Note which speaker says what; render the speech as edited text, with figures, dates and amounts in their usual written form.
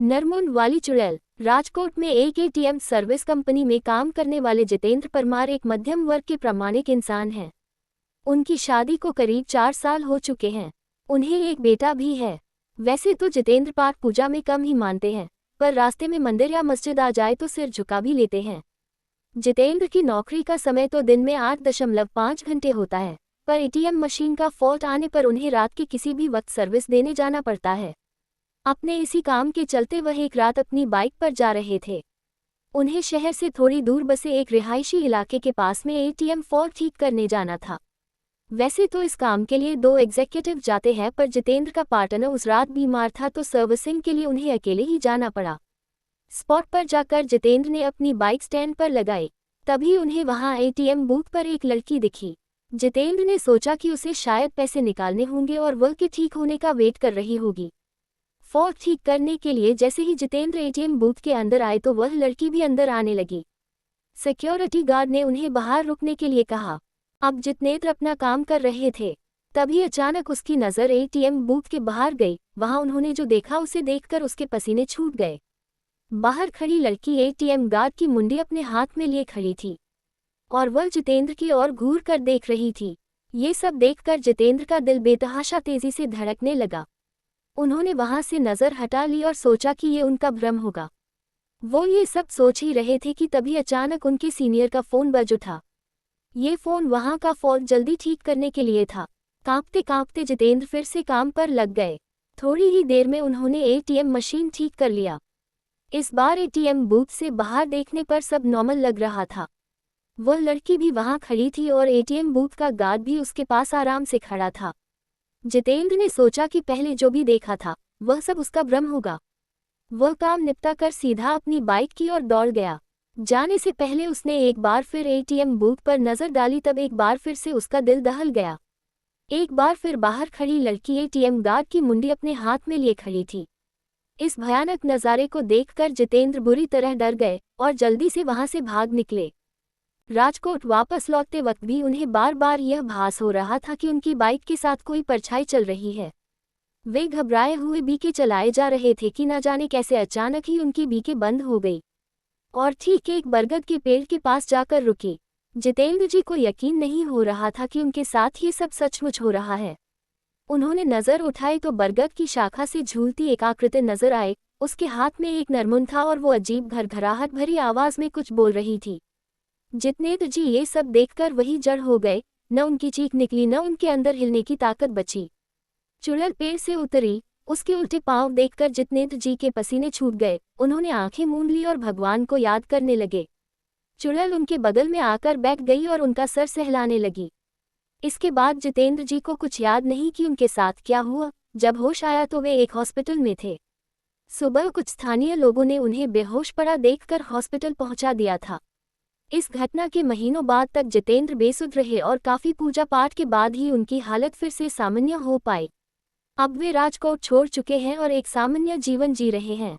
Speaker 1: नरमुंड वाली चुड़ैल। राजकोट में एक एटीएम सर्विस कंपनी में काम करने वाले जितेंद्र परमार एक मध्यम वर्ग के प्रामाणिक इंसान हैं। उनकी शादी को करीब 4 साल हो चुके हैं। उन्हें एक बेटा भी है। वैसे तो जितेंद्र पाठ पूजा में कम ही मानते हैं, पर रास्ते में मंदिर या मस्जिद आ जाए तो सिर झुका भी लेते हैं। जितेंद्र की नौकरी का समय तो दिन में 8.5 घंटे होता है, पर एटीएम मशीन का फॉल्ट आने पर उन्हें रात के किसी भी वक्त सर्विस देने जाना पड़ता है। अपने इसी काम के चलते वह एक रात अपनी बाइक पर जा रहे थे। उन्हें शहर से थोड़ी दूर बसे एक रिहायशी इलाके के पास में एटीएम फॉल्ट ठीक करने जाना था। वैसे तो इस काम के लिए 2 एग्जीक्यूटिव जाते हैं, पर जितेंद्र का पार्टनर उस रात बीमार था तो सर्विसिंग के लिए उन्हें अकेले ही जाना पड़ा। स्पॉट पर जाकर जितेंद्र ने अपनी बाइक स्टैंड पर लगाई। तभी उन्हें वहां एटीएम बूथ पर एक लड़की दिखी। जितेंद्र ने सोचा कि उसे शायद पैसे निकालने होंगे और वह के ठीक होने का वेट कर रही होगी। फॉल्ट ठीक करने के लिए जैसे ही जितेंद्र एटीएम बूथ के अंदर आए तो वह लड़की भी अंदर आने लगी। सिक्योरिटी गार्ड ने उन्हें बाहर रुकने के लिए कहा। अब जितेंद्र अपना काम कर रहे थे, तभी अचानक उसकी नज़र एटीएम बूथ के बाहर गई। वहां उन्होंने जो देखा उसे देखकर उसके पसीने छूट गए। बाहर खड़ी लड़की एटीएम गार्ड की मुंडी अपने हाथ में लिए खड़ी थी और वह जितेंद्र की ओर घूर कर देख रही थी। ये सब देखकर जितेंद्र का दिल बेतहाशा तेजी से धड़कने लगा। उन्होंने वहां से नज़र हटा ली और सोचा कि ये उनका भ्रम होगा। वो ये सब सोच ही रहे थे कि तभी अचानक उनके सीनियर का फ़ोन बज उठा। ये फ़ोन वहां का फॉल्ट जल्दी ठीक करने के लिए था। कांपते कांपते जितेंद्र फिर से काम पर लग गए। थोड़ी ही देर में उन्होंने एटीएम मशीन ठीक कर लिया। इस बार एटीएम बूथ से बाहर देखने पर सब नॉर्मल लग रहा था। वह लड़की भी वहां खड़ी थी और एटीएम बूथ का गार्ड भी उसके पास आराम से खड़ा था। जितेंद्र ने सोचा कि पहले जो भी देखा था वह सब उसका भ्रम होगा। वह काम निपटा कर सीधा अपनी बाइक की ओर दौड़ गया। जाने से पहले उसने एक बार फिर एटीएम बूथ पर नजर डाली, तब एक बार फिर से उसका दिल दहल गया। एक बार फिर बाहर खड़ी लड़की एटीएम गार्ड की मुंडी अपने हाथ में लिए खड़ी थी। इस भयानक नज़ारे को देखकर जितेंद्र बुरी तरह डर गए और जल्दी से वहां से भाग निकले। राजकोट वापस लौटते वक्त भी उन्हें बार बार यह भास हो रहा था कि उनकी बाइक के साथ कोई परछाई चल रही है। वे घबराए हुए बीके चलाए जा रहे थे कि न जाने कैसे अचानक ही उनकी बीके बंद हो गई और ठीक एक बरगद के पेड़ के पास जाकर रुकी। जितेंद्र जी को यकीन नहीं हो रहा था कि उनके साथ ये सब सचमुच हो रहा है। उन्होंने नज़र उठाई तो बरगद की शाखा से झूलती एक आकृति नजर आए। उसके हाथ में एक नरमुंड था और वो अजीब घरघराहट भरी आवाज में कुछ बोल रही थी। जितेंद्र जी ये सब देखकर वही जड़ हो गए। न उनकी चीख निकली, न उनके अंदर हिलने की ताकत बची। चुड़ैल पेड़ से उतरी। उसके उल्टे पांव देखकर जितेंद्र जी के पसीने छूट गए। उन्होंने आंखें मूंद ली और भगवान को याद करने लगे। चुड़ैल उनके बगल में आकर बैठ गई और उनका सर सहलाने लगी। इसके बाद जितेंद्र जी को कुछ याद नहीं कि उनके साथ क्या हुआ। जब होश आया तो वे एक हॉस्पिटल में थे। सुबह कुछ स्थानीय लोगों ने उन्हें बेहोश पड़ा देखकर हॉस्पिटल पहुंचा दिया था। इस घटना के महीनों बाद तक जितेंद्र बेसुध रहे और काफी पूजा पाठ के बाद ही उनकी हालत फिर से सामान्य हो पाई। अब वे राजकोट छोड़ चुके हैं और एक सामान्य जीवन जी रहे हैं।